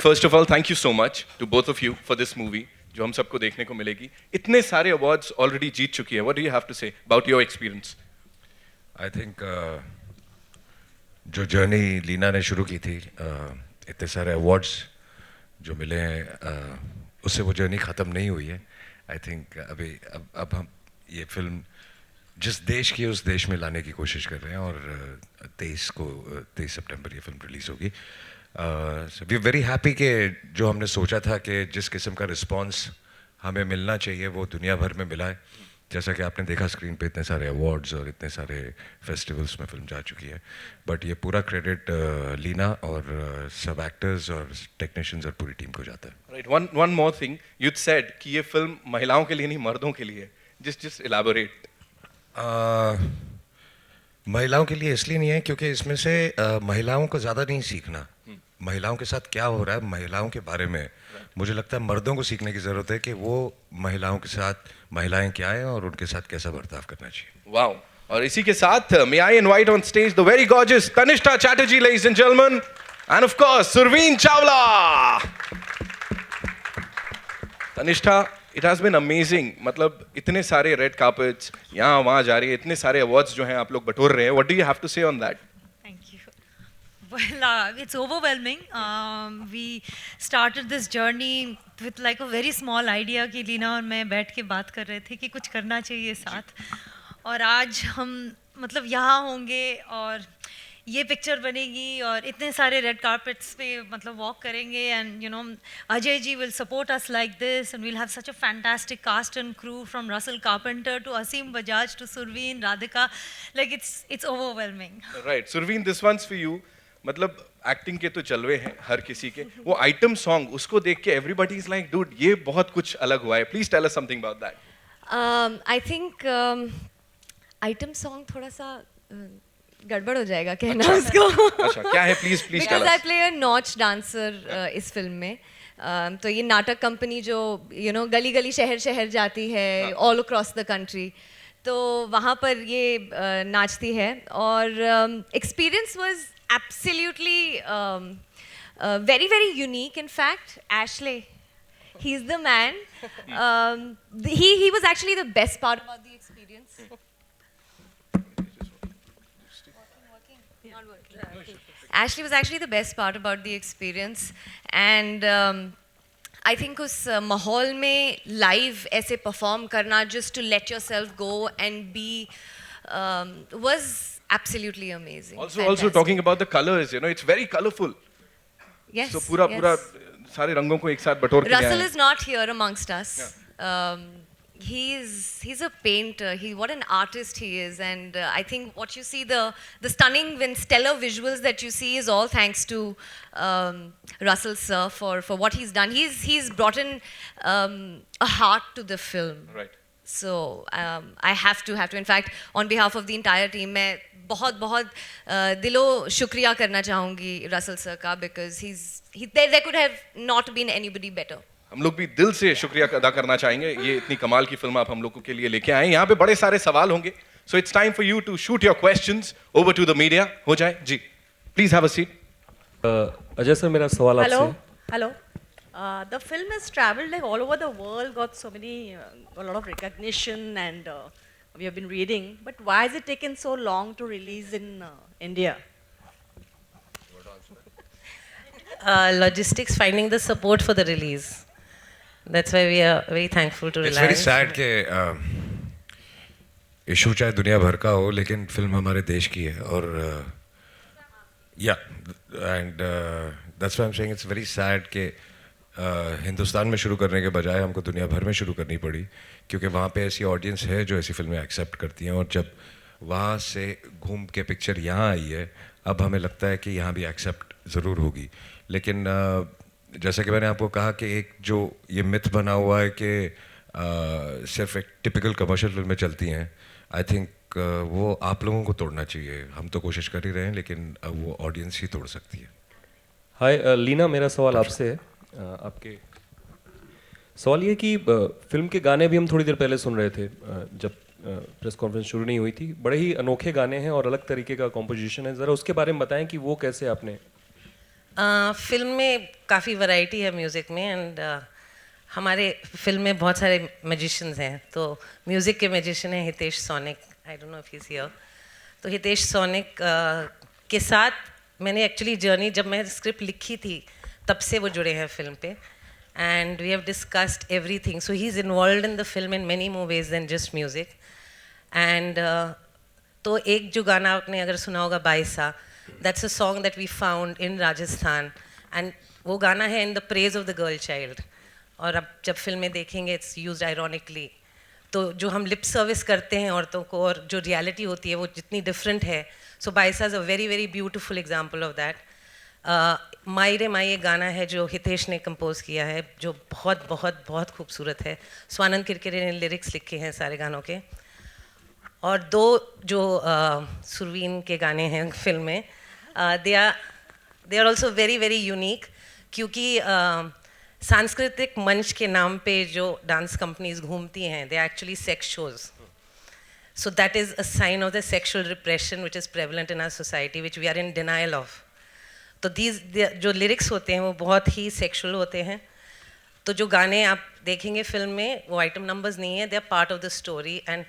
first of all, thank you so much to both of you for this movie, जो हम सबको देखने को मिलेगी. इतने सारे awards already जीत चुकी है. What do you have to say about your experience? I think जो जर्नी लीना ने शुरू की थी, इतने सारे अवार्ड्स जो मिले हैं, उससे वो जर्नी ख़त्म नहीं हुई है. आई थिंक अब हम ये फिल्म जिस देश की उस देश में लाने की कोशिश कर रहे हैं, और 23 सितंबर ये फिल्म रिलीज़ होगी. वी वेरी हैप्पी कि जो हमने सोचा था कि जिस किस्म का रिस्पांस हमें मिलना चाहिए वो दुनिया भर में मिला है. जैसा कि आपने देखा स्क्रीन पे इतने सारे अवार्ड्स और इतने सारे फेस्टिवल्स में फिल्म जा चुकी है. बट ये पूरा क्रेडिट लीना और सब एक्टर्स और टेक्नीशियंस और पूरी टीम को जाता है. Right. One more thing. You said कि ये फिल्म महिलाओं के लिए नहीं मर्दों के लिए है. Just elaborate. महिलाओं के लिए इसलिए नहीं है क्योंकि इसमें से महिलाओं को ज़्यादा नहीं सीखना. महिलाओं के साथ क्या हो रहा है, महिलाओं के बारे में मुझे लगता है मर्दों को सीखने की ज़रूरत है कि वो महिलाओं के साथ महिलाएं क्या हैं और उनके साथ कैसा बर्ताव करना चाहिए. Wow. और इसी के साथ may I invite on stage the very gorgeous Tanishta Chatterjee, ladies and gentlemen, and of course Surveen Chawla. Tanishta, it has been amazing. मतलब इतने सारे red carpets यहाँ वहाँ जा रही है, इतने सारे awards जो हैं आप लोग बटोर रहे हैं. What do you have to say on that? Thank you. Well, it's overwhelming. We started this journey with like a very small idea कि लीना और मैं बैठ के बात कर रहे थे कि कुछ करना चाहिए साथ. और आज हम मतलब यहाँ होंगे और ये पिक्चर बनेगी और इतने सारे रेड कार्पेट्स पे मतलब वॉक करेंगे. And you know Ajay ji will support us like this and we'll have such a fantastic cast and crew from Russell Carpenter to Aseem Bajaj to Surveen Radhika. Like it's overwhelming. Right. Surveen, this one's for you. मतलब acting के तो जलवे हैं हर किसी के. वो item song उसको देख के एवरीबॉडी इज लाइक डूड ये बहुत कुछ अलग हुआ है. Please tell us something about that. I think item song थोड़ा सा गड़बड़ हो जाएगा कहना उसको. अच्छा क्या है, please tell because I us. Play a notch dancer इस फिल्म में. तो ये नाटक कंपनी जो यू नो गली गली शहर शहर जाती है ऑल अक्रॉस द कंट्री, तो वहाँ पर ये नाचती है. और experience was absolutely very very unique. In fact Ashley, he's the man. He was actually the best part about the experience. Ashley was actually the best part about the experience. And I think उस माहौल में live ऐसे perform करना, just to let yourself go and be was absolutely amazing. Also talking about the colors, you know, it's very colorful. Yes. So पूरा सारे रंगों को एक साथ बटोर के Russell is not here amongst us. He's a painter. What an artist he is. And I think what you see, the stunning and stellar visuals that you see is all thanks to Russell sir for what he's done. He's brought in a heart to the film. Right. So I have to. In fact, on behalf of the entire team, मैं बहुत दिलो शुक्रिया करना चाहूँगी Russell sir का, because there could have not been anybody better. हम लोग भी दिल से शुक्रिया अदा करना चाहेंगे. ये इतनी कमाल की फिल्म आप हम लोगों के लिए लेके आए. यहाँ पे बड़े सारे सवाल होंगे. So it's time for you to shoot your questions over to the media. हो जाए जी. Please have a seat. Ajay sir, मेरा सवाल आपसे. Hello. The film has traveled like all over the world, got so many, a lot of recognition, and we have been reading. But why has it taken so long to release in India? Logistics, finding the support for the release. That's why we are very thankful to It's Reliance. very sad कि issue चाहे दुनिया भर का हो लेकिन film हमारे देश की है. और and that's why I am saying it's very sad कि हिंदुस्तान में शुरू करने के बजाय हमको दुनिया भर में शुरू करनी पड़ी, क्योंकि वहाँ पे ऐसी ऑडियंस है जो ऐसी फिल्में एक्सेप्ट करती हैं. और जब वहाँ से घूम के पिक्चर यहाँ आई है, अब हमें लगता है कि यहाँ भी एक्सेप्ट ज़रूर होगी. लेकिन जैसा कि मैंने आपको कहा कि एक जो ये मिथ बना हुआ है कि सिर्फ एक टिपिकल कमर्शियल फिल्में चलती हैं, आई थिंक वो आप लोगों को तोड़ना चाहिए. हम तो कोशिश कर ही रहे हैं लेकिन वो ऑडियंस ही तोड़ सकती है. हाय लीना, मेरा सवाल आपसे है. आपके सवाल ये कि फिल्म के गाने भी हम थोड़ी देर पहले सुन रहे थे जब प्रेस कॉन्फ्रेंस शुरू नहीं हुई थी. बड़े ही अनोखे गाने हैं और अलग तरीके का कॉम्पोजिशन है. ज़रा उसके बारे में बताएं कि वो कैसे आपने. फिल्म में काफ़ी वैरायटी है म्यूज़िक में एंड हमारे फिल्म में बहुत सारे मैजिशियंस हैं. तो म्यूज़िक के मैजिशियन हैं Hitesh sonic. I don't know if he is here. तो हितेश सोनिक के साथ मैंने एक्चुअली जर्नी, जब मैं स्क्रिप्ट लिखी थी तब से वो जुड़े हैं फिल्म पे. And we have discussed everything. So he's involved in the film in many more ways than just music. And तो एक जो गाना आपने अगर सुना होगा Baisa, that's a song that we found in Rajasthan. And वो गाना है in the praise of the girl child. और अब जब फिल्म में देखेंगे it's used ironically. तो जो हम लिप सर्विस करते हैं औरतों को और जो रियलिटी होती है वो जितनी डिफरेंट है. So Baisa is a very very beautiful example of that. माई रे माई एक गाना है जो हितेश ने कंपोज किया है, जो बहुत बहुत बहुत खूबसूरत है. स्वानंद किरकिरे ने लिरिक्स लिखे हैं सारे गानों के. और दो जो सुरवीन के गाने हैं फिल्म में, they are also very very unique, क्योंकि सांस्कृतिक मंच के नाम पे जो डांस कंपनीज घूमती हैं, they actually sex shows. So that is a sign of the sexual repression which is prevalent in our society, which we are in denial of. तो जो लिरिक्स होते हैं वो बहुत ही सेक्सुअल होते हैं. तो जो गाने आप देखेंगे फिल्म में वो आइटम नंबर्स नहीं है, they are part of the story. And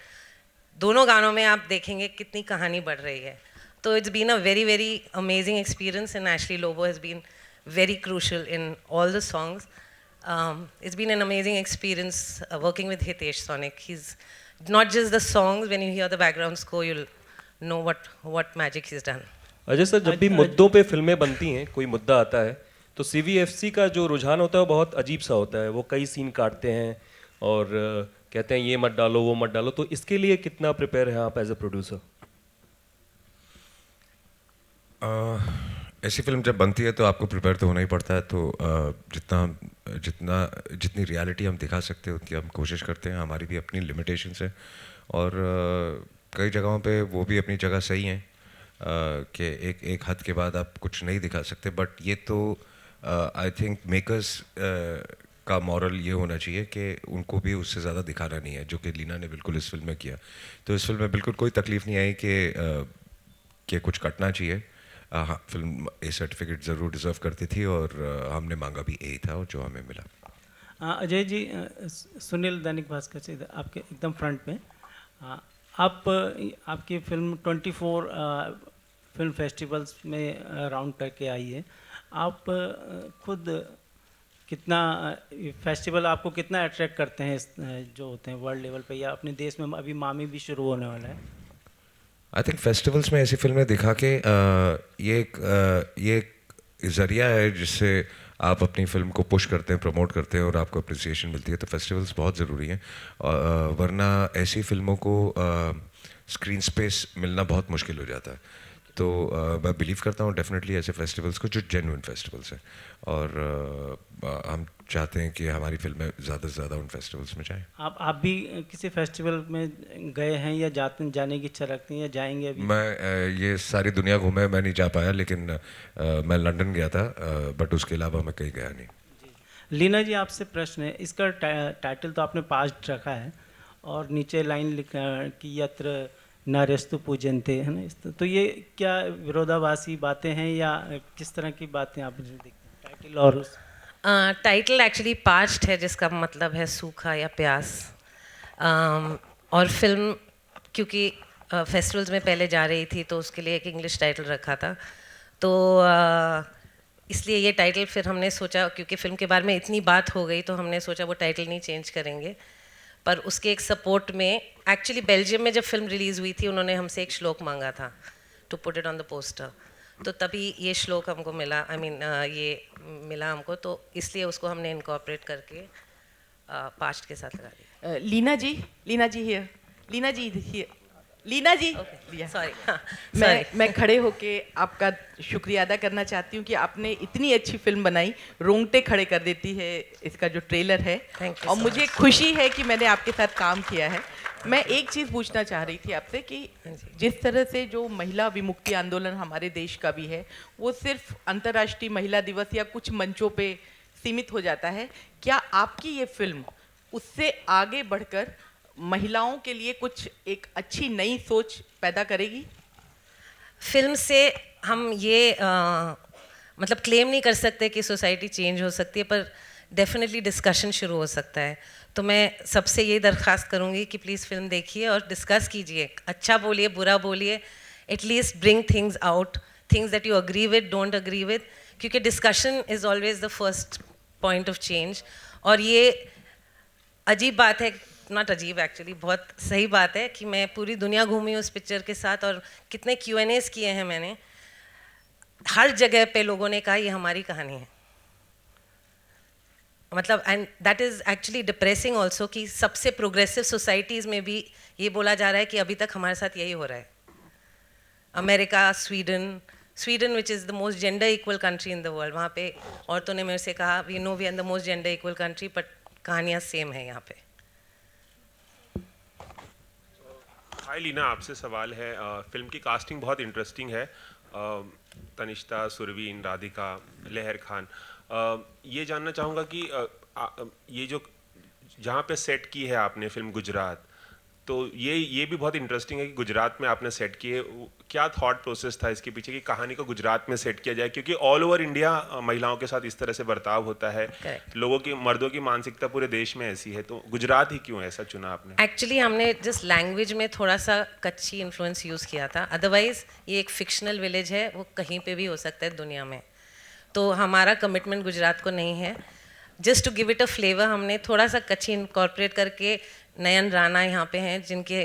दोनों गानों में आप देखेंगे कितनी कहानी बढ़ रही है. तो it's been a very very amazing experience and Ashley Lobo has been very crucial in all the songs. It's been an amazing experience working with Hitesh Sonik. He's not just the songs, when you hear the background score, you'll know what magic he's done. Ajay sir, जब भी मुद्दों पे फिल्में बनती हैं, कोई मुद्दा आता है तो CVFC का जो रुझान होता है वो बहुत अजीब सा होता है. वो कई सीन काटते हैं और कहते हैं ये मत डालो वो मत डालो. तो इसके लिए कितना प्रिपेयर है आप एज अ प्रोड्यूसर? ऐसी फिल्म जब बनती है तो आपको प्रिपेयर तो होना ही पड़ता है. तो जितनी रियलिटी हम दिखा सकते हैं उतनी हम कोशिश करते हैं. हमारी भी अपनी लिमिटेशंस है और कई जगहों पे वो भी अपनी जगह सही हैं कि एक हद के बाद आप कुछ नहीं दिखा सकते. बट ये तो आई थिंक मेकर्स का मॉरल ये होना चाहिए कि उनको भी उससे ज़्यादा दिखाना नहीं है, जो कि लीना ने बिल्कुल इस फिल्म में किया. तो इस फिल्म में बिल्कुल कोई तकलीफ़ नहीं आई कि कुछ कटना चाहिए. हाँ, फिल्म ए सर्टिफिकेट ज़रूर डिज़र्व करती थी और हमने मांगा भी ए था और जो हमें मिला. अजय जी, सुनील दैनिक भास्कर से आपके एकदम फ्रंट में. आपकी फिल्म 24 फिल्म फेस्टिवल्स में राउंड करके आई है. आप खुद कितना फेस्टिवल आपको कितना अट्रैक्ट करते हैं जो होते हैं वर्ल्ड लेवल पे, या अपने देश में अभी मामी भी शुरू होने वाला है? आई थिंक फेस्टिवल्स में ऐसी फिल्में दिखा के ये एक ज़रिया है जिससे आप अपनी फिल्म को पुश करते हैं, प्रमोट करते हैं और आपको अप्रिसिएशन मिलती है. तो फेस्टिवल्स बहुत ज़रूरी हैं, वरना ऐसी फिल्मों को स्क्रीन स्पेस मिलना बहुत मुश्किल हो जाता है. तो मैं बिलीव करता हूँ डेफिनेटली ऐसे फेस्टिवल्स को जो जेन्युइन फेस्टिवल्स हैं, और हम चाहते हैं कि हमारी फिल्में ज़्यादा से ज़्यादा उन फेस्टिवल्स में जाएं. आप भी किसी फेस्टिवल में गए हैं या जाने की इच्छा रखते हैं या जाएंगे अभी? मैं ये सारी दुनिया घूमे, मैं नहीं जा पाया, लेकिन मैं लंदन गया था, बट उसके अलावा मैं कहीं गया नहीं. लीना जी, आपसे प्रश्न है. इसका टाइटल तो आपने पास्ट रखा है और नीचे लाइन लिखा कि यत्र नारेस्तु पूजनते, है ना. तो ये क्या विरोधाभासी बातें हैं या किस तरह की बातें आप देखते हैं टाइटल और टाइटल एक्चुअली पास्ट है, जिसका मतलब है सूखा या प्यास. और फिल्म क्योंकि फेस्टिवल्स में पहले जा रही थी तो उसके लिए एक इंग्लिश टाइटल रखा था. तो इसलिए ये टाइटल फिर हमने सोचा, क्योंकि फिल्म के बारे में इतनी बात हो गई तो हमने सोचा वो टाइटल नहीं चेंज करेंगे. पर उसके एक सपोर्ट में एक्चुअली बेल्जियम में जब फिल्म रिलीज़ हुई थी उन्होंने हमसे एक श्लोक मांगा था to put it on the poster. तो तभी ये श्लोक हमको मिला, ये मिला हमको, तो इसलिए उसको हमने इनकॉर्पोरेट करके पास्ट के साथ लगा दिया. लीना जी हियर. लीना जी सॉरी. मैं खड़े होके आपका शुक्रिया अदा करना चाहती हूँ कि आपने इतनी अच्छी फिल्म बनाई, रोंगटे खड़े कर देती है इसका जो ट्रेलर है. और मुझे खुशी है कि मैंने आपके साथ काम किया है. मैं एक चीज़ पूछना चाह रही थी आपसे कि जिस तरह से जो महिला विमुक्ति आंदोलन हमारे देश का भी है, वो सिर्फ अंतर्राष्ट्रीय महिला दिवस या कुछ मंचों पे सीमित हो जाता है. क्या आपकी ये फिल्म उससे आगे बढ़कर महिलाओं के लिए कुछ एक अच्छी नई सोच पैदा करेगी? फिल्म से हम ये मतलब क्लेम नहीं कर सकते कि सोसाइटी चेंज हो सकती है, पर डेफिनेटली डिस्कशन शुरू हो सकता है। तो मैं सबसे ये दरख्वास्त करूँगी कि प्लीज़ फिल्म देखिए और डिस्कस कीजिए, अच्छा बोलिए बुरा बोलिए, at least bring things out, things that you agree with, don't agree with, क्योंकि discussion is always the first point of change. और ये अजीब बात है, नॉट अजीब एक्चुअली, बहुत सही बात है कि मैं पूरी दुनिया घूमी हूँ उस पिक्चर के साथ और कितने Q&As किए हैं मैंने, हर जगह पे लोगों ने कहा ये हमारी कहानी है। मतलब and that is actually depressing also कि सबसे प्रोग्रेसिव सोसाइटीज़ में भी ये बोला जा रहा है कि अभी तक हमारे साथ यही हो रहा है। America, Sweden which is the most gender equal country in the world, वहाँ पे औरतों ने मेरे से कहा we know we are the most gender equal country, but कहानियाँ सेम है यहाँ पे। हाय लीना, आपसे सवाल है। फिल्म की कास्टिंग बहुत इंटरेस्टिंग है। तनिष्ता, सुरवीन, राधिका, लहर खान। ये जानना चाहूँगा कि ये जो जहाँ पे सेट की है आपने फिल्म गुजरात, तो ये भी बहुत इंटरेस्टिंग है कि गुजरात में आपने सेट की है। क्या थॉट प्रोसेस था इसके पीछे कि कहानी को गुजरात में सेट किया जाए, क्योंकि ऑल ओवर इंडिया महिलाओं के साथ इस तरह से बर्ताव होता है। Correct. लोगों की, मर्दों की मानसिकता पूरे देश में ऐसी है, तो गुजरात ही क्यों ऐसा चुना आपने? एक्चुअली हमने जिस लैंग्वेज में थोड़ा सा कच्ची इन्फ्लुएंस यूज़ किया था, अदरवाइज ये एक फिक्शनल विलेज है, वो कहीं पे भी हो सकता है दुनिया में। तो हमारा कमिटमेंट गुजरात को नहीं है। Just to give it a flavour हमने थोड़ा सा कच्ची इनकॉर्पोरेट करके, नयन राणा यहाँ पे हैं जिनके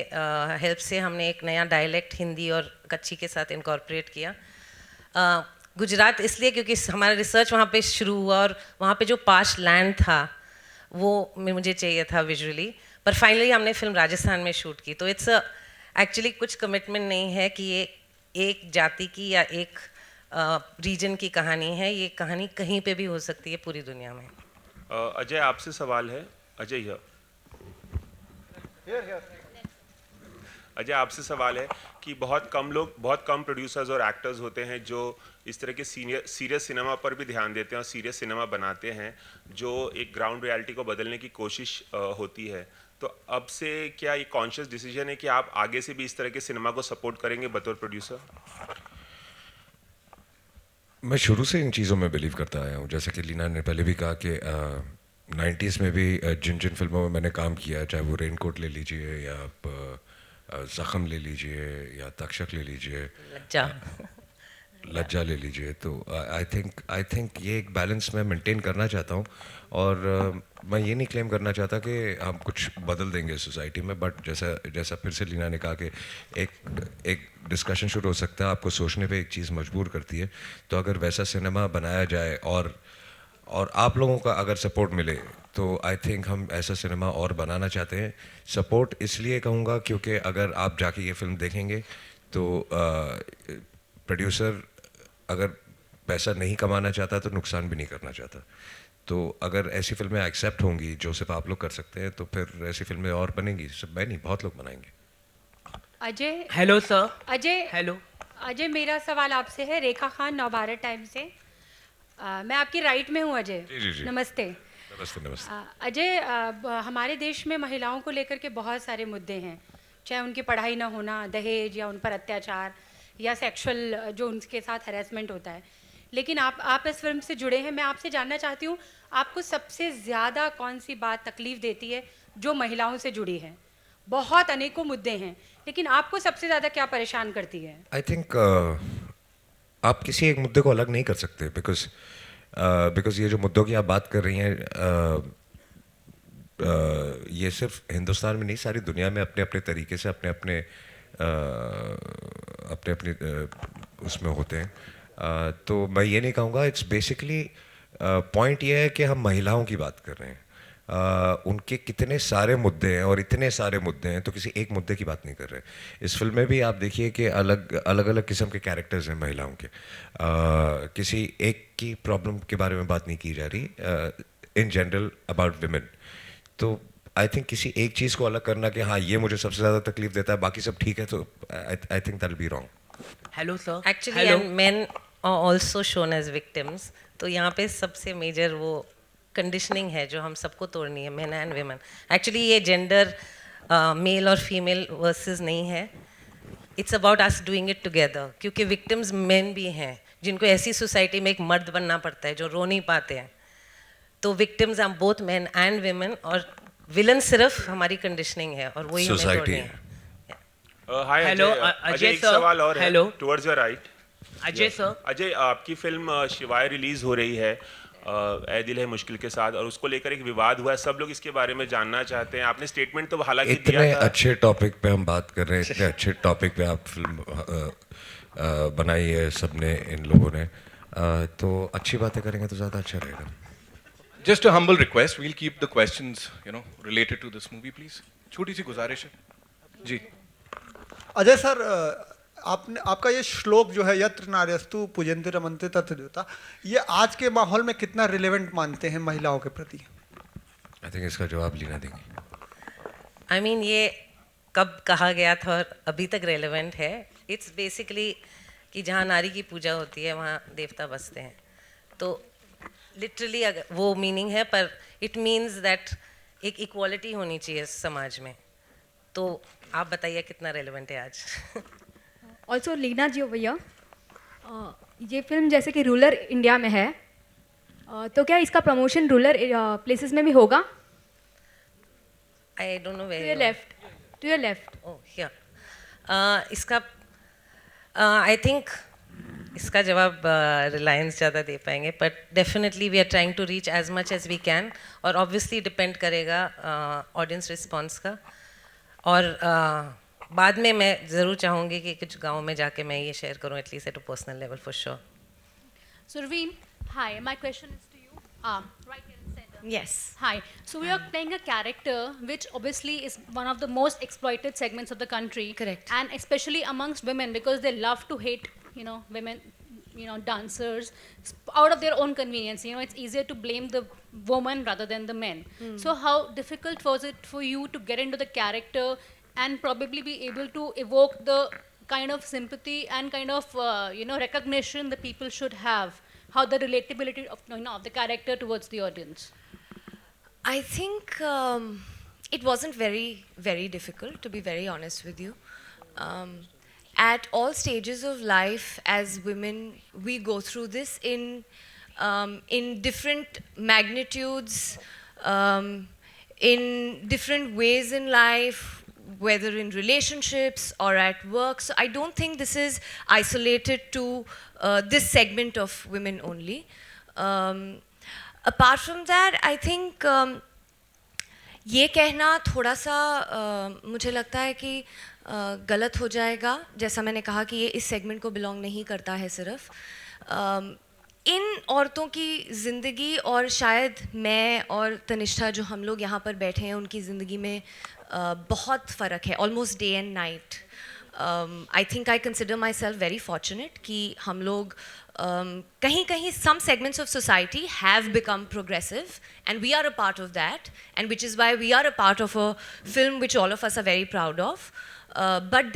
हेल्प से हमने एक नया डायलेक्ट हिंदी और कच्ची के साथ इनकॉर्पोरेट किया। गुजरात इसलिए क्योंकि हमारा रिसर्च वहाँ पे शुरू हुआ और वहाँ पे जो पास्ट लैंड था वो मुझे चाहिए था विजुअली, पर फाइनली हमने फिल्म राजस्थान में शूट की। तो इट्स एक्चुअली कुछ कमिटमेंट नहीं है कि ये एक जाति की या एक रीजन की कहानी है, ये कहानी कहीं पे भी हो सकती है पूरी दुनिया में। अजय, आपसे सवाल है। अजय आपसे सवाल है कि बहुत कम प्रोड्यूसर्स और एक्टर्स होते हैं जो इस तरह के सीरियस सिनेमा पर भी ध्यान देते हैं और सीरियस सिनेमा बनाते हैं, जो एक ग्राउंड रियलिटी को बदलने की कोशिश होती है। तो अब से क्या ये कॉन्शियस डिसीजन है कि आप आगे से भी इस तरह के सिनेमा को सपोर्ट करेंगे बतौर प्रोड्यूसर? मैं शुरू से इन चीज़ों में बिलीव करता आया हूँ। जैसे कि लीना ने पहले भी कहा कि 90s में भी जिन फिल्मों में मैंने काम किया, चाहे वो रेनकोट ले लीजिए या आप ज़ख्म ले लीजिए या तक्षक ले लीजिए, लज्जा ले लीजिए, तो आई थिंक ये एक बैलेंस मैं मेंटेन करना चाहता हूँ। और मैं ये नहीं क्लेम करना चाहता कि हम कुछ बदल देंगे सोसाइटी में, बट जैसा फिर से लीना ने कहा कि एक डिस्कशन शुरू हो सकता है, आपको सोचने पे एक चीज़ मजबूर करती है। तो अगर वैसा सिनेमा बनाया जाए और आप लोगों का अगर सपोर्ट मिले, तो आई थिंक हम ऐसा सिनेमा और बनाना चाहते हैं। सपोर्ट इसलिए कहूँगा क्योंकि अगर आप जाके ये फिल्म देखेंगे तो प्रोड्यूसर अगर पैसा नहीं कमाना चाहता तो नुकसान भी नहीं करना चाहता। तो अगर ऐसी फिल्में एक्सेप्ट होंगी जो सिर्फ आप लोग कर सकते हैं, तो फिर ऐसी फिल्में और बनेंगी। सिर्फ मैं नहीं, बहुत लोग बनाएंगे। Ajay, hello sir. Ajay, hello Ajay, मेरा सवाल आपसे है। रेखा खान, नवभारत टाइम से। मैं आपकी राइट में हूँ अजय। जी। नमस्ते। नमस्ते। अजय, हमारे देश में महिलाओं को लेकर के बहुत सारे मुद्दे हैं, चाहे उनकी पढ़ाई ना होना, दहेज या उन पर अत्याचार या सेक्सुअल जो उनके साथ हैरेसमेंट होता है। लेकिन आप इस फिल्म से जुड़े हैं, मैं आपसे जानना चाहती हूँ आपको सबसे ज़्यादा कौन सी बात तकलीफ़ देती है जो महिलाओं से जुड़ी है? बहुत अनेकों मुद्दे हैं, लेकिन आपको सबसे ज़्यादा क्या परेशान करती है? आई थिंक आप किसी एक मुद्दे को अलग नहीं कर सकते, बिकॉज ये जो मुद्दों की आप बात कर रही हैं, ये सिर्फ हिंदुस्तान में नहीं, सारी दुनिया में अपने अपने तरीके से अपने अपने उसमें होते हैं। तो मैं ये नहीं कहूँगा, इट्स बेसिकली पॉइंट ये है कि हम महिलाओं की बात कर रहे हैं। उनके कितने सारे मुद्दे हैं और इतने सारे मुद्दे हैं, तो किसी एक मुद्दे की बात नहीं कर रहे। इस फिल्म में भी आप देखिए कि अलग अलग किस्म के कैरेक्टर्स हैं महिलाओं के। किसी एक की प्रॉब्लम के बारे में बात नहीं की जा रही, इन जनरल अबाउट विमेन। तो आई थिंक किसी एक चीज़ को अलग करना कि हाँ ये मुझे सबसे ज़्यादा तकलीफ देता है, बाकी सब ठीक है, तो I think that will be wrong. Hello sir. Actually men also shown as victims, तो यहाँ पे सबसे मेजर वो कंडीशनिंग है जो हम सबको तोड़नी है, मेन एंड वेमेन। एक्चुअली ये जेंडर मेल और फीमेल वर्सेस नहीं है, it's about us doing it together, क्योंकि विक्टिम्स मेन भी हैं जिनको ऐसी सोसाइटी में एक मर्द बनना पड़ता है जो रो नहीं पाते हैं. तो victims are both men and women, और विलन सिर्फ हमारी कंडीशनिंग है और वही हमें Society तोड़नी है. है. हाय Hello, अजय, Ajay एक sir. सवाल और है Hello. Towards your right. Ajay sir, Ajay, आपकी फिल्म शिवाय रिलीज हो रही है ए दिल है मुश्किल के साथ, और उसको लेकर एक विवाद हुआ है, सब लोग इसके बारे में जानना चाहते हैं. आपने स्टेटमेंट तो हालांकि दिया इतने था. अच्छे टॉपिक पे हम बात कर रहे हैं, इतने अच्छे टॉपिक पे आप फिल्म बनाई है सबने, इन लोगों ने, तो अच्छी बातें करेंगे तो ज़्यादा अच्छा रहेगा. Just a humble request, we'll keep the questions, related to this movie, please. छोटी सी गुजारिश है. जी. अजय सर, आपका ये श्लोक जो है, यत्र नार्यस्तु पूजन्ते रमन्ते तत्र देवता, ये आज के माहौल में कितना रिलेवेंट मानते हैं महिलाओं के प्रति? आई थिंक इसका जवाब लीना देंगे. आई मीन ये कब कहा गया था और अभी तक रेलेवेंट है. इट्स बेसिकली कि जहाँ नारी की पूजा होती है वहाँ देवता बसते हैं. तो लिटरली अगर वो मीनिंग है, पर इट मीन्स दैट एक इक्वालिटी होनी चाहिए समाज में. तो आप बताइए कितना रेलेवेंट है आज. ऑल्सो लीना जी भैया, ये फिल्म जैसे कि रूरल इंडिया में है, तो क्या इसका प्रमोशन रूरल प्लेसेस में भी होगा? I don't know where. To your left. Oh here. इसका आई थिंक इसका जवाब रिलायंस ज़्यादा दे पाएंगे, but definitely we are trying to reach as much as we can, और ऑब्वियसली डिपेंड करेगा ऑडियंस रिस्पॉन्स का. और बाद में मैं ज़रूर चाहूँगी कि कुछ गाँव में जाके मैं ये शेयर करूँ, at least at a personal level for sure. Surveen, hi. My question is to you. Right here in the center. Yes. Hi. So we are playing a character which obviously is one of the most exploited segments of the country. Correct. And especially amongst women, because they love to hate, women, dancers out of their own convenience. It's easier to blame the woman rather than the men. So how difficult was it for you to get into the character and probably be able to evoke the kind of sympathy and kind of recognition that people should have, how the relatability of of the character towards the audience? I think it wasn't very, very difficult, to be very honest with you. At all stages of life, as women, we go through this in different magnitudes, in different ways in life, whether in relationships or at work. So I don't think this is isolated to this segment of women only. Apart from that, I think ये कहना थोड़ा सा मुझे लगता है कि गलत हो जाएगा. जैसा मैंने कहा कि ये इस सेगमेंट को बिलोंग नहीं करता है सिर्फ. इन औरतों की ज़िंदगी और शायद मैं और तनिष्ठा जो हम लोग यहाँ पर बैठे हैं उनकी ज़िंदगी में बहुत फ़र्क है, almost day and night. I think I consider my self very fortunate कि हम लोग कहीं कहीं some segments of society have become progressive, and we are a part of that, and which is why we are a part of a film which all of us are very proud of. But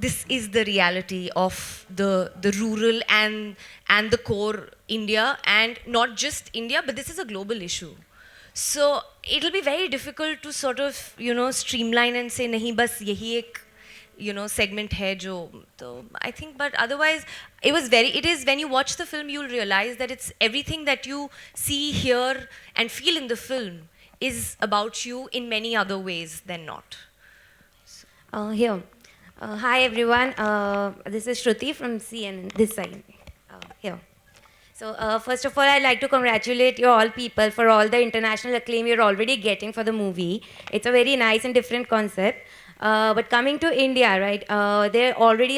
this is the reality of the rural and the core India, and not just India, but this is a global issue. So it'll be very difficult to sort of streamline and say nahi bas yahi ek segment hai jo. So I think, but otherwise it is when you watch the film you'll realize that it's everything that you see, hear and feel in the film is about you in many other ways than not. Here. Hi everyone. This is Shruti from CNN, this side. Here. So first of all, I'd like to congratulate you all people for all the international acclaim you're already getting for the movie. It's a very nice and different concept. But coming to India, right, they're already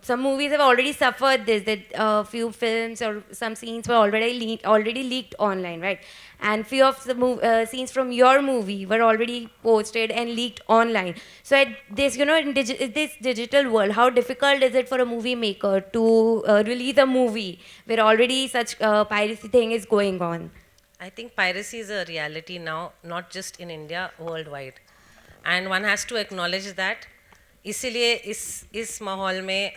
some movies have already suffered this, that few films or some scenes were already leaked online, right? And few of the scenes from your movie were already posted and leaked online. So at this, in this digital world, how difficult is it for a movie maker to release a movie where already such piracy thing is going on? I think piracy is a reality now, not just in India, worldwide. And one has to acknowledge that. इसीलिए इस माहौल में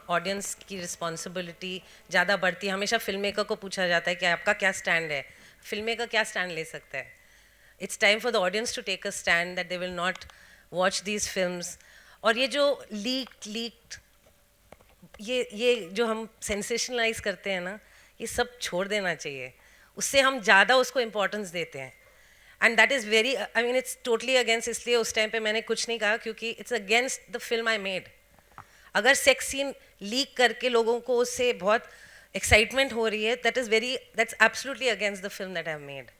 audience की responsibility ज़्यादा बढ़ती है. हमेशा film maker को पूछा जाता है कि आपका क्या स्टैंड है, फिल्म मेकर क्या स्टैंड ले सकता है. It's time for the audience to take a stand that they will not watch these films. और ये जो लीक्ड ये जो हम सेंसेशनलाइज करते हैं ना, ये सब छोड़ देना चाहिए. उससे हम ज़्यादा उसको इम्पोर्टेंस देते हैं. And that is very, I mean it's totally against. इसलिए उस टाइम पे मैंने कुछ नहीं कहा, क्योंकि it's against the film I made. अगर सेक्स सीन लीक करके लोगों को उससे बहुत एक्साइटमेंट हो रही है, that's absolutely against the film that I have made.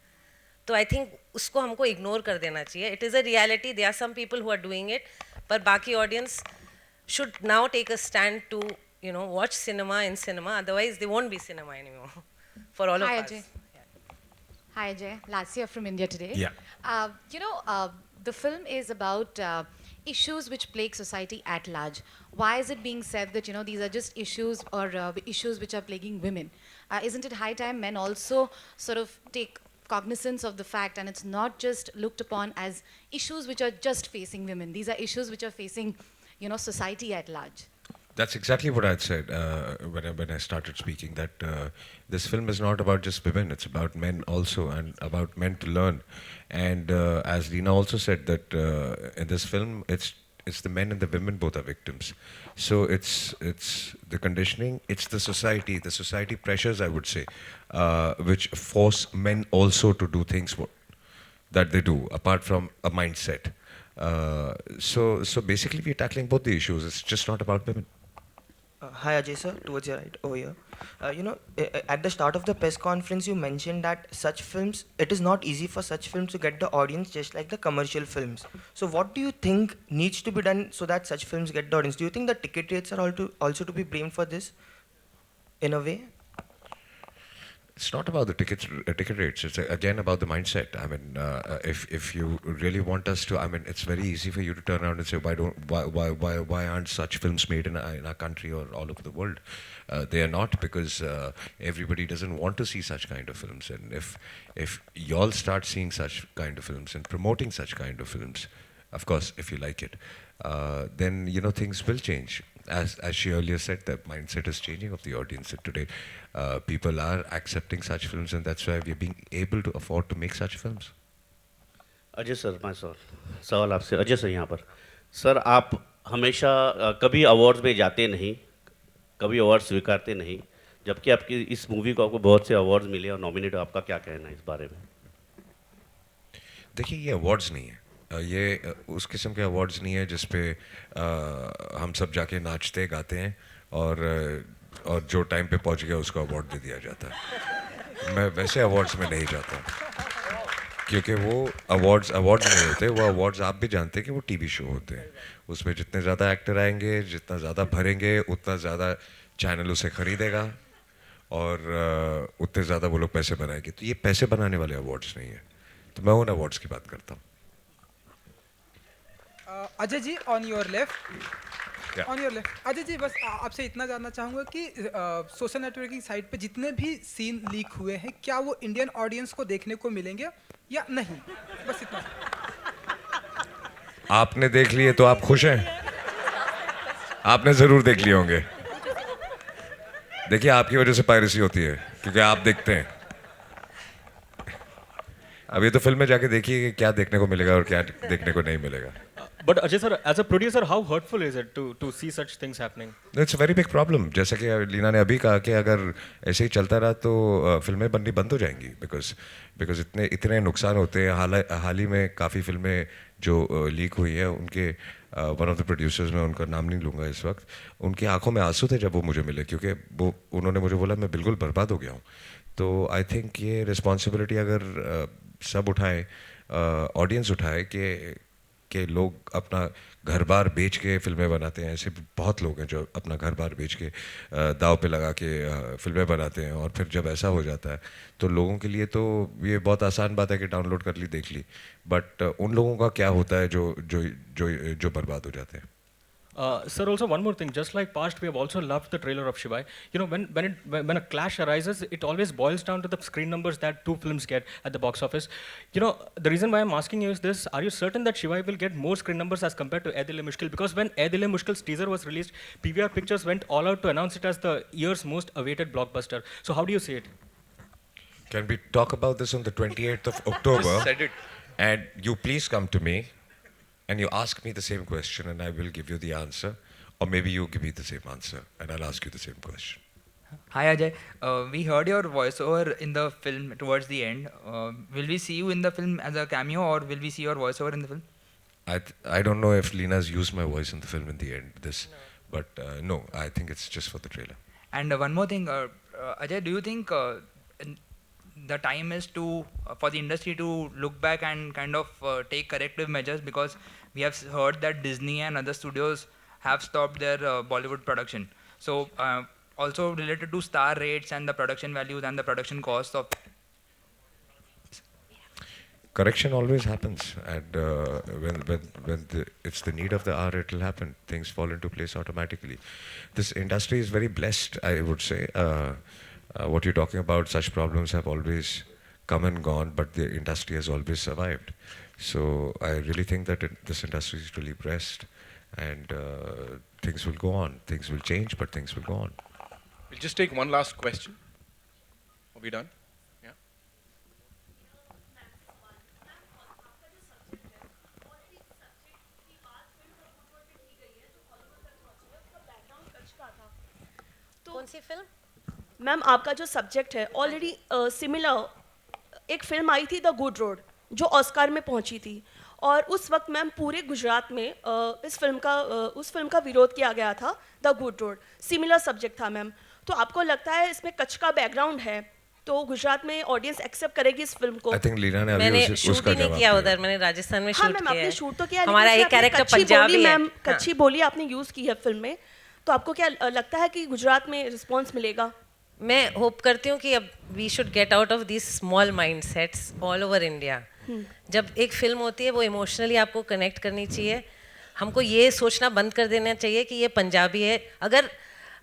तो आई थिंक उसको हमको इग्नोर कर देना चाहिए. It is a reality. They are some people who are doing it, पर बाकी audience should now take a stand to, you know, watch cinema in cinema. Otherwise, there won't be cinema anymore for all Hi, of us. Ajay. Hi, Ajay. Lassia from India Today. Yeah. The film is about issues which plague society at large. Why is it being said that, these are just issues or issues which are plaguing women? Isn't it high time men also sort of take cognizance of the fact, and it's not just looked upon as issues which are just facing women. These are issues which are facing society at large. That's exactly what I'd said when I started speaking, that this film is not about just women, it's about men also, and about men to learn. And as Reena also said, that in this film, it's the men and the women both are victims. So it's the conditioning, it's the society pressures, I would say, which force men also to do things that they do, apart from a mindset. So basically we're tackling both the issues. It's just not about women. Hi Ajay sir, towards your right over here. At the start of the press conference you mentioned that such films, it is not easy for such films to get the audience just like the commercial films. So what do you think needs to be done so that such films get the audience? Do you think the ticket rates are also to be blamed for this in a way? It's not about the ticket rates. It's again about the mindset. I mean, if you really want us to, I mean, it's very easy for you to turn around and say, why aren't such films made in our country or all over the world? They are not, because everybody doesn't want to see such kind of films. And if y'all start seeing such kind of films and promoting such kind of films, of course, if you like it, then things will change. As she earlier said, the mindset is changing of the audience. And today, people are accepting such films, and that's why we're being able to afford to make such films. Ajay sir, मैं सवाल आपसे, Ajay sir यहाँ पर. Sir, आप हमेशा कभी awards में जाते नहीं, कभी अवार्ड स्वीकारते नहीं, जबकि आपकी इस मूवी को आपको बहुत से अवार्ड्स मिले और नॉमिनेट. आपका क्या कहना है इस बारे में? देखिए, ये अवार्ड्स नहीं है, ये उस किस्म के अवार्ड्स नहीं है जिस पे हम सब जाके नाचते गाते हैं और जो टाइम पे पहुंच गया उसको अवार्ड दे दिया जाता है. मैं वैसे अवार्ड्स में नहीं जाता, क्योंकि वो अवार्ड्स नहीं होते. वो अवार्ड्स आप भी जानते हैं कि वो टीवी शो होते हैं. उसमें जितने ज़्यादा एक्टर आएंगे, जितना ज़्यादा भरेंगे, उतना ज़्यादा चैनल उसे ख़रीदेगा और उतने ज़्यादा वो लोग पैसे बनाएंगे. तो ये पैसे बनाने वाले अवार्ड्स नहीं है. तो मैं उन अवार्ड्स की बात करता हूँ. Ajay ji, on your left, Ajay ji, बस आपसे इतना जानना चाहूँगा कि सोशल नेटवर्किंग साइट पे जितने भी सीन लीक हुए हैं, क्या वो इंडियन ऑडियंस को देखने को मिलेंगे या नहीं? बस इतना. आपने देख लिए तो आप खुश हैं? आपने ज़रूर देख लिए होंगे. देखिए, आपकी वजह से पायरेसी होती है, क्योंकि आप देखते हैं. अब ये तो फिल्म में जाके देखिए कि क्या देखने को मिलेगा और क्या देखने को नहीं मिलेगा. But Ajay sir, as a producer, how hurtful is it to see such things happening? It's a very big problem. जैसा कि लीना ने अभी कहा कि अगर ऐसे ही चलता रहा तो फिल्में बननी बंद हो जाएंगी, because इतने नुकसान होते हैं. हाल ही में काफ़ी फिल्में जो लीक हुई है, उनके वन ऑफ द प्रोड्यूसर्स, मैं उनका नाम नहीं लूँगा इस वक्त, उनकी आंखों में आंसू थे जब वो मुझे मिले, क्योंकि वो उन्होंने मुझे बोला मैं बिल्कुल बर्बाद हो गया हूँ. तो आई थिंक ये रिस्पॉन्सिबिलिटी अगर सब उठाएं, ऑडियंस उठाए कि लोग अपना घर बार बेच के फिल्में बनाते हैं. ऐसे बहुत लोग हैं जो अपना घर बार बेच के दाव पे लगा के फिल्में बनाते हैं, और फिर जब ऐसा हो जाता है तो लोगों के लिए तो ये बहुत आसान बात है कि डाउनलोड कर ली, देख ली. बट उन लोगों का क्या होता है जो बर्बाद हो जाते हैं. Sir, also one more thing. Just like past, we have also loved the trailer of Shivai. When a clash arises, it always boils down to the screen numbers that two films get at the box office. The reason why I'm asking you is this: are you certain that Shivai will get more screen numbers as compared to Ae Dil Hai Mushkil? Because when Ae Dil Hai Mushkil's teaser was released, PVR Pictures went all out to announce it as the year's most awaited blockbuster. So how do you see it? Can we talk about this on the 28th of October? Just said it. And you please come to me and you ask me the same question, and I will give you the answer or maybe you give me the same answer and I'll ask you the same question. Hi Ajay, we heard your voiceover in the film towards the end. Will we see you in the film as a cameo, or will we see your voiceover in the film? I don't know if Lina's used my voice in the film in the end, but no, I think it's just for the trailer. And one more thing, Ajay, do you think the time is for the industry to look back and kind of take corrective measures, because we have heard that Disney and other studios have stopped their Bollywood production. So also related to star rates and the production values and the production costs of. Correction always happens, and when it's the need of the hour, it will happen. Things fall into place automatically. This industry is very blessed, I would say. What you're talking about, such problems have always come and gone, but the industry has always survived. So I really think that this industry is really blessed, and things will go on. Things will change, but things will go on. We'll just take one last question. Are we done? Yeah. कौन सी film? Ma'am आपका जो subject है already similar एक film आई थी the good road जो Oscar में पहुंची थी, और उस वक्त मैम पूरे गुजरात में उस फिल्म का विरोध किया गया था, the good road. Similar subject था मैम, तो आपको लगता है इसमें कच्छ का बैकग्राउंड है तो गुजरात में ऑडियंस एक्सेप्ट करेगी इस फिल्म को? I think लीना ने मैंने अभी शूट ही नहीं किया उधर, मैंने राजस्थान में शूट किया है। शूट तो किया, हमारा एक कैरेक्टर पंजाबी है। कच्ची बोली आपने यूज की है फिल्म में, तो आपको क्या लगता है कि गुजरात में रिस्पॉन्स मिलेगा? मैं होप करती हूँ कि अब we should get out of this small mindsets all over India. जब एक फिल्म होती है वो इमोशनली आपको कनेक्ट करनी चाहिए। हमको ये सोचना बंद कर देना चाहिए कि ये पंजाबी है। अगर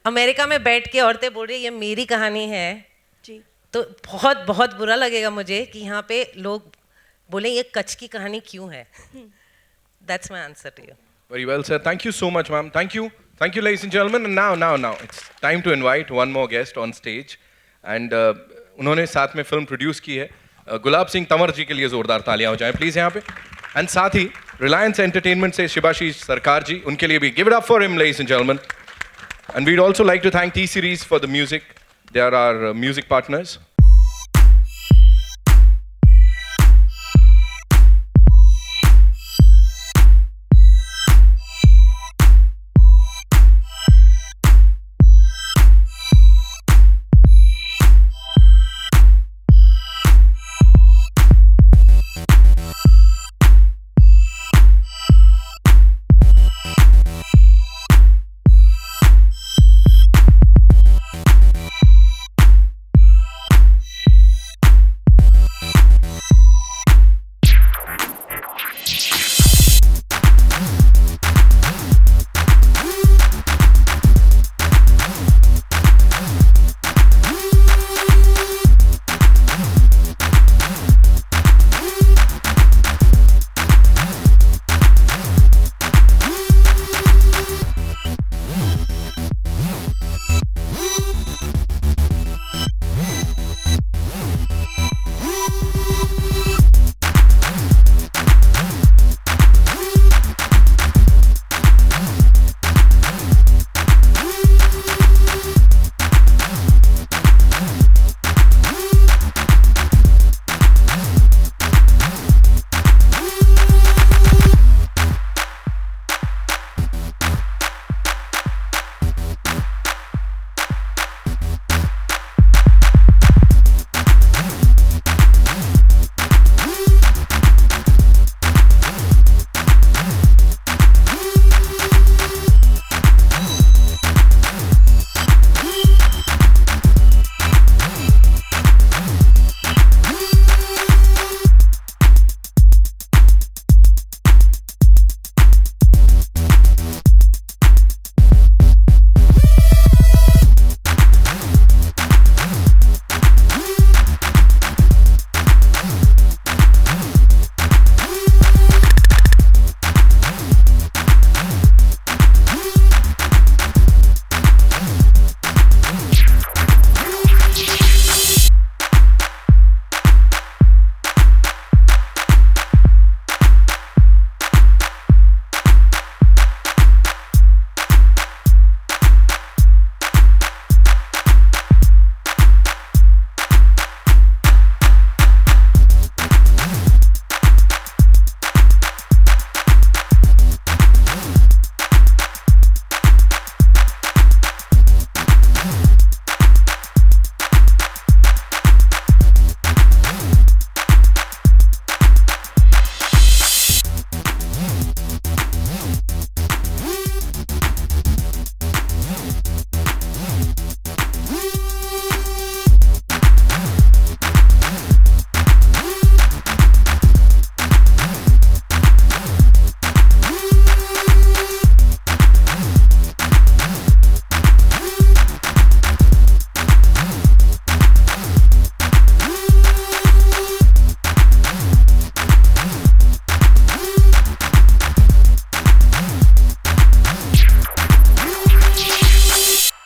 अमेरिका में बैठ के औरतें बोल रही ये मेरी कहानी है जी, तो बहुत बहुत बुरा लगेगा मुझे कि यहाँ पे लोग बोले ये कच्छ की कहानी क्यों है। That's my answer to you. Very well, sir. Thank you so much, ma'am. Thank you. Thank you, ladies and gentlemen. And now, it's time to invite one more guest on stage. And उन्होंने साथ में film produce की है। गुलाब सिंह तंवर जी के लिए जोरदार तालियां हो जाएं प्लीज यहाँ पे। एंड साथ ही रिलायंस एंटरटेनमेंट से शिबाशीष सरकार जी, उनके लिए भी give it up for him, ladies and gentleman. And we'd also like to thank T-Series for the music. They are our music partners.